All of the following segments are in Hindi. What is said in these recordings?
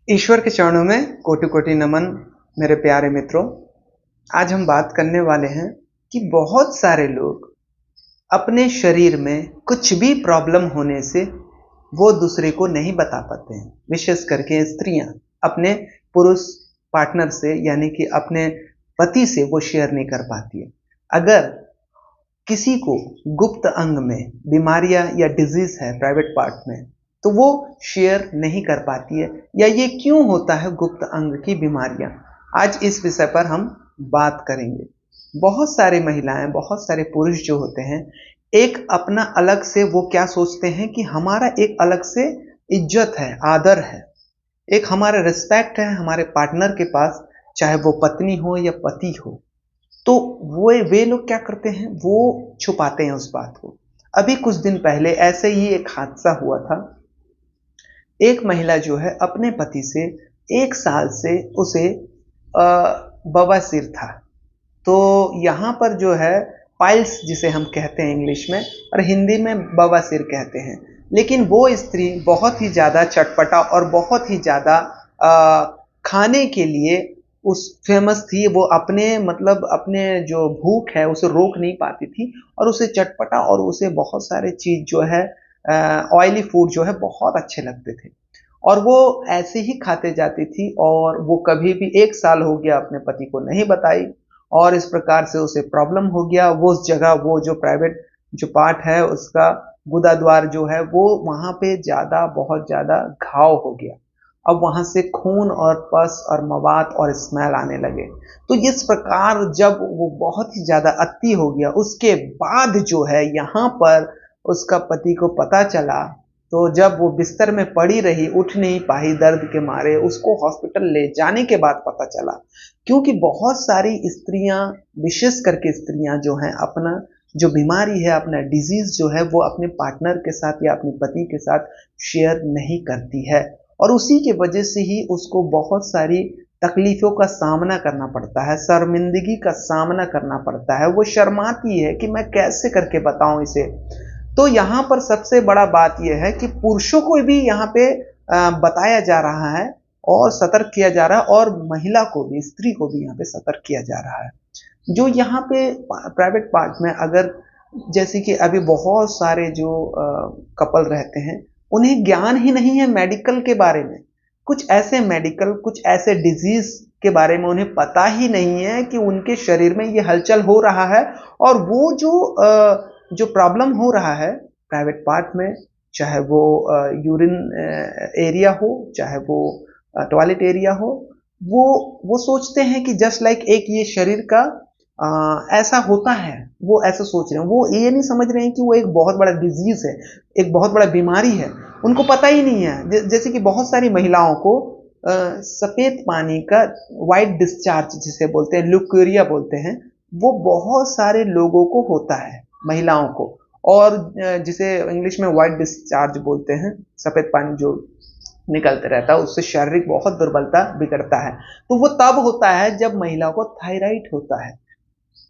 ईश्वर के चरणों में कोटि कोटि नमन। मेरे प्यारे मित्रों, आज हम बात करने वाले हैं कि बहुत सारे लोग अपने शरीर में कुछ भी प्रॉब्लम होने से वो दूसरे को नहीं बता पाते हैं। विशेष करके स्त्रियां अपने पुरुष पार्टनर से यानी कि अपने पति से वो शेयर नहीं कर पाती है। अगर किसी को गुप्त अंग में बीमारियां या डिजीज है प्राइवेट पार्ट में, तो वो शेयर नहीं कर पाती है, या ये क्यों होता है गुप्त अंग की बीमारियां। आज इस विषय पर हम बात करेंगे। बहुत सारी महिलाएं, बहुत सारे पुरुष जो होते हैं, एक अपना अलग से वो क्या सोचते हैं कि हमारा एक अलग से इज्जत है, आदर है, एक हमारा रिस्पेक्ट है हमारे पार्टनर के पास, चाहे वो पत्नी हो या पति हो। तो वो वे लोग क्या करते हैं, वो छुपाते हैं उस बात को। अभी कुछ दिन पहले ऐसे ही एक हादसा हुआ था। एक महिला जो है अपने पति से 1 साल से उसे बवासीर था। तो यहाँ पर जो है पाइल्स जिसे हम कहते हैं इंग्लिश में, और हिंदी में बवासीर कहते हैं। लेकिन वो स्त्री बहुत ही ज़्यादा चटपटा और बहुत ही ज़्यादा खाने के लिए उस फेमस थी। वो अपने जो भूख है उसे रोक नहीं पाती थी, और उसे चटपटा और उसे बहुत सारे चीज़ जो है ऑयली फूड जो है बहुत अच्छे लगते थे, और वो ऐसे ही खाते जाती थी। और वो कभी भी 1 साल हो गया अपने पति को नहीं बताई, और इस प्रकार से उसे प्रॉब्लम हो गया। वो उस जगह, वो जो प्राइवेट जो पार्ट है उसका गुदा द्वार जो है, वो वहां पे बहुत ज्यादा घाव हो गया। अब वहां से खून और पस और मवाद और स्मेल आने लगे। तो इस प्रकार जब वो बहुत ही ज्यादा अति हो गया, उसके बाद जो है यहाँ पर उसका पति को पता चला। तो जब वो बिस्तर में पड़ी रही, उठ नहीं पाई दर्द के मारे, उसको हॉस्पिटल ले जाने के बाद पता चला। क्योंकि बहुत सारी स्त्रियां, विशेष करके स्त्रियां जो हैं, अपना जो बीमारी है, अपना डिजीज जो है, वो अपने पार्टनर के साथ या अपने पति के साथ शेयर नहीं करती है, और उसी की वजह से ही उसको बहुत सारी तकलीफों का सामना करना पड़ता है, शर्मिंदगी का सामना करना पड़ता है। वो शर्माती है कि मैं कैसे करके बताऊं इसे। तो यहाँ पर सबसे बड़ा बात यह है कि पुरुषों को भी यहाँ पे बताया जा रहा है और सतर्क किया जा रहा है, और महिला को भी, स्त्री को भी यहाँ पे सतर्क किया जा रहा है। जो यहाँ पे प्राइवेट पार्ट में, अगर जैसे कि अभी बहुत सारे जो कपल रहते हैं, उन्हें ज्ञान ही नहीं है मेडिकल के बारे में। कुछ ऐसे डिजीज के बारे में उन्हें पता ही नहीं है कि उनके शरीर में ये हलचल हो रहा है। और वो जो प्रॉब्लम हो रहा है प्राइवेट पार्ट में, चाहे वो यूरिन एरिया हो, चाहे वो टॉयलेट एरिया हो, वो सोचते हैं कि जस्ट लाइक एक ये शरीर का ऐसा होता है। वो ऐसा सोच रहे हैं, वो ये नहीं समझ रहे हैं कि वो एक बहुत बड़ा डिजीज है, एक बहुत बड़ा बीमारी है। उनको पता ही नहीं है। जैसे कि बहुत सारी महिलाओं को सफेद पानी का वाइट डिस्चार्ज जिसे बोलते हैं, ल्यूकेरिया बोलते हैं, वो बहुत सारे लोगों को होता है, महिलाओं को। और जिसे इंग्लिश में वाइट डिस्चार्ज बोलते हैं, सफेद पानी जो निकलते रहता है, उससे शारीरिक बहुत दुर्बलता बिगड़ता है। तो वो तब होता है जब महिला को थायराइड होता है।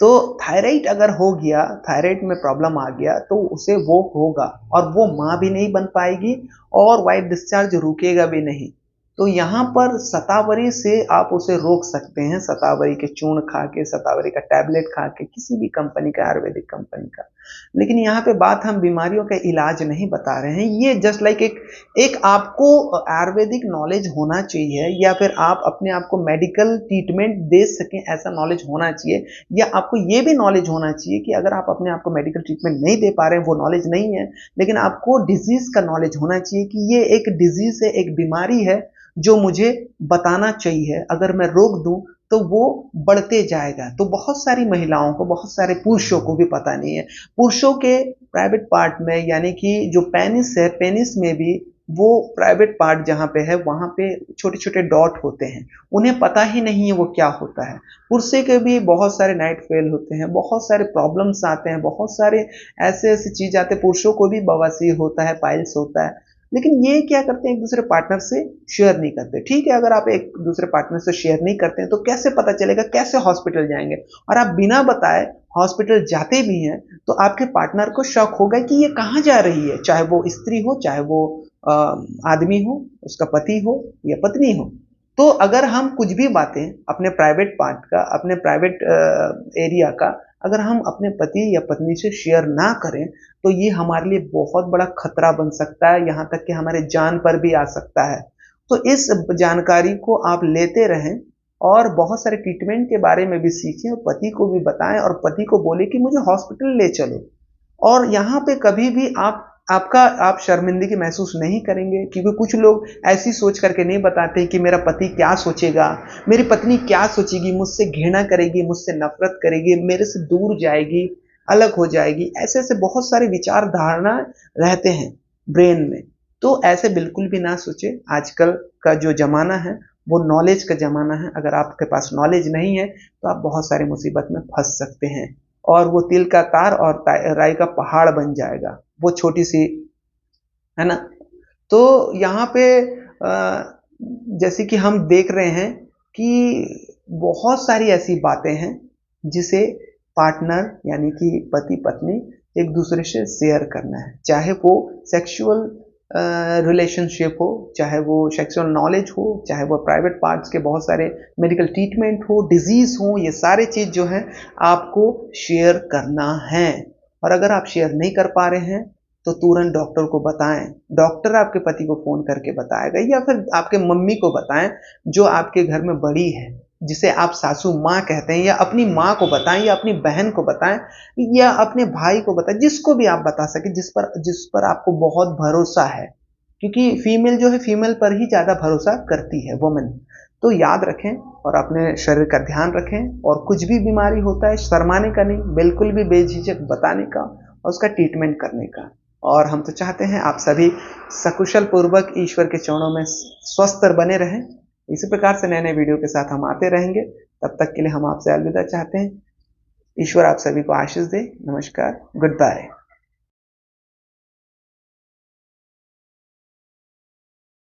तो थायराइड अगर हो गया, थायराइड में प्रॉब्लम आ गया, तो उसे वो होगा, और वो माँ भी नहीं बन पाएगी, और वाइट डिस्चार्ज रुकेगा भी नहीं। तो यहाँ पर शतावरी से आप उसे रोक सकते हैं, शतावरी के चूर्ण खा के, शतावरी का टैबलेट खा के, किसी भी कंपनी का, आयुर्वेदिक कंपनी का। लेकिन यहाँ पे बात हम बीमारियों का इलाज नहीं बता रहे हैं। ये जस्ट लाइक एक आपको आयुर्वेदिक नॉलेज होना चाहिए, या फिर आप अपने आप को मेडिकल ट्रीटमेंट दे सकें, ऐसा नॉलेज होना चाहिए। या आपको ये भी नॉलेज होना चाहिए कि अगर आप अपने आप को मेडिकल ट्रीटमेंट नहीं दे पा रहे हैं, वो नॉलेज नहीं है, लेकिन आपको डिजीज का नॉलेज होना चाहिए कि ये एक डिजीज है, एक बीमारी है, जो मुझे बताना चाहिए। अगर मैं रोक दूं तो वो बढ़ते जाएगा। तो बहुत सारी महिलाओं को, बहुत सारे पुरुषों को भी पता नहीं है। पुरुषों के प्राइवेट पार्ट में, यानी कि जो पेनिस है, पेनिस में भी वो प्राइवेट पार्ट जहाँ पे है, वहां पे छोटे छोटे डॉट होते हैं। उन्हें पता ही नहीं है वो क्या होता है। पुरुषों के भी बहुत सारे नाइट फेल होते हैं, बहुत सारे प्रॉब्लम्स आते हैं, बहुत सारे ऐसे ऐसे चीज आते हैं। पुरुषों को भी बवासीर होता है, पाइल्स होता है। लेकिन ये क्या करते हैं, एक दूसरे पार्टनर से शेयर नहीं करते। ठीक है, अगर आप एक दूसरे पार्टनर से शेयर नहीं करते हैं तो कैसे पता चलेगा, कैसे हॉस्पिटल जाएंगे। और आप बिना बताए हॉस्पिटल जाते भी हैं तो आपके पार्टनर को शक होगा कि ये कहाँ जा रही है, चाहे वो स्त्री हो, चाहे वो आदमी हो, उसका पति हो या पत्नी हो, तो अगर हम कुछ भी बातें अपने प्राइवेट पार्ट का, अपने प्राइवेट एरिया का अगर हम अपने पति या पत्नी से शेयर ना करें, तो ये हमारे लिए बहुत बड़ा खतरा बन सकता है, यहाँ तक कि हमारे जान पर भी आ सकता है। तो इस जानकारी को आप लेते रहें और बहुत सारे ट्रीटमेंट के बारे में भी सीखें और पति को भी बताएं और पति को बोले कि मुझे हॉस्पिटल ले चलो। और यहाँ पे कभी भी आप शर्मिंदगी महसूस नहीं करेंगे, क्योंकि कुछ लोग ऐसी सोच करके नहीं बताते कि मेरा पति क्या सोचेगा, मेरी पत्नी क्या सोचेगी, मुझसे घृणा करेगी, मुझसे नफरत करेगी, मेरे से दूर जाएगी, अलग हो जाएगी। ऐसे ऐसे बहुत सारे विचार धारणा रहते हैं ब्रेन में। तो ऐसे बिल्कुल भी ना सोचे। आजकल का जो जमाना है वो नॉलेज का जमाना है। अगर आपके पास नॉलेज नहीं है तो आप बहुत सारी मुसीबत में फंस सकते हैं और वो तिल का तार और राई का पहाड़ बन जाएगा, वो छोटी सी, है ना। तो यहाँ पे जैसे कि हम देख रहे हैं कि बहुत सारी ऐसी बातें हैं जिसे पार्टनर यानी कि पति पत्नी एक दूसरे से शेयर करना है, चाहे वो सेक्सुअल रिलेशनशिप हो, चाहे वो सेक्सुअल नॉलेज हो, चाहे वो प्राइवेट पार्ट्स के बहुत सारे मेडिकल ट्रीटमेंट हो, डिजीज हो, ये सारे चीज जो है आपको शेयर करना है। और अगर आप शेयर नहीं कर पा रहे हैं तो तुरंत डॉक्टर को बताएं। डॉक्टर आपके पति को फोन करके बताएगा या फिर आपके मम्मी को बताएं जो आपके घर में बड़ी है, जिसे आप सासू माँ कहते हैं, या अपनी माँ को बताएं या अपनी बहन को बताएं या अपने भाई को बताएं, जिसको भी आप बता सके, जिस पर आपको बहुत भरोसा है, क्योंकि फीमेल जो है फीमेल पर ही ज्यादा भरोसा करती है, वुमेन। तो याद रखें और अपने शरीर का ध्यान रखें, और कुछ भी बीमारी होता है शर्माने का नहीं, बिल्कुल भी बेझिझक बताने का और उसका ट्रीटमेंट करने का। और हम तो चाहते हैं आप सभी सकुशल पूर्वक ईश्वर के चरणों में स्वस्थ बने रहें। इसी प्रकार से नए नए वीडियो के साथ हम आते रहेंगे। तब तक के लिए हम आपसे अलविदा चाहते हैं। ईश्वर आप सभी को आशीष दे। नमस्कार, गुड बाय।